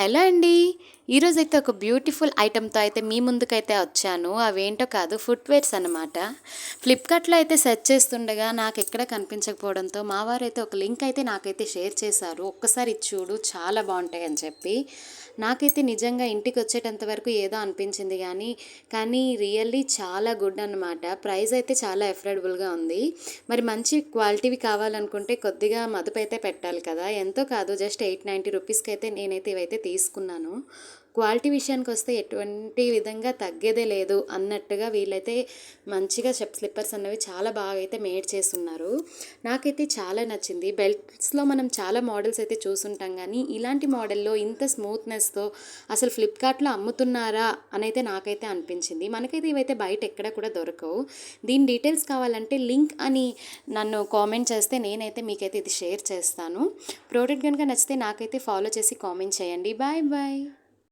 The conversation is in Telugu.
హలో అండి. ఈరోజైతే ఒక బ్యూటిఫుల్ ఐటెమ్‌తో అయితే మీ ముందుకైతే వచ్చాను. అవేంటో కాదు ఫుట్‌వేర్స్ అనమాట. ఫ్లిప్‌కార్ట్‌లో అయితే సెర్చ్ చేస్తుండగా నాకెక్కడ కనిపించకపోవడంతో మా వారైతే ఒక లింక్ అయితే నాకైతే షేర్ చేశారు. ఒక్కసారి ఇది చూడు చాలా బావుంటాయి అని చెప్పి. నాకైతే నిజంగా ఇంటికొచ్చేటంత వరకు ఏదో అనిపించింది కానీ రియల్లీ చాలా గుడ్ అనమాట. ప్రైస్ అయితే చాలా అఫోర్డబుల్‌గా ఉంది. మరి మంచి క్వాలిటీవి కావాలనుకుంటే కొద్దిగా మదుపైతే పెట్టాలి కదా! ఎంతో కాదు జస్ట్ 890 రూపీస్‌కి అయితే నేనైతే ఇవైతే తీసుకున్నాను. క్వాలిటీ విషయానికొస్తే ఎటువంటి విధంగా తగ్గేదే లేదు అన్నట్టుగా వీళ్ళైతే మంచిగా స్లిప్పర్స్ అన్నవి చాలా బాగా అయితే మేడ్ చేసున్నారు. నాకైతే చాలా నచ్చింది. బెల్ట్స్‌లో మనం చాలా మోడల్స్ అయితే చూసుంటాం గానీ, ఇలాంటి మోడల్‌లో ఇంత స్మూత్‌నెస్‌తో అసలు ఫ్లిప్‌కార్ట్‌లో అమ్ముతున్నారా అనైతే నాకైతే అనిపించింది. మనకైతే ఇవైతే బయట ఎక్కడ కూడా దొరకవు. దీని డీటెయిల్స్ కావాలంటే లింక్ అని నన్ను కామెంట్ చేస్తే నేనైతే మీకైతే ఇది షేర్ చేస్తాను. ప్రోడక్ట్ గనుక నచ్చితే నాకైతే ఫాలో చేసి కామెంట్ చేయండి. Bye bye.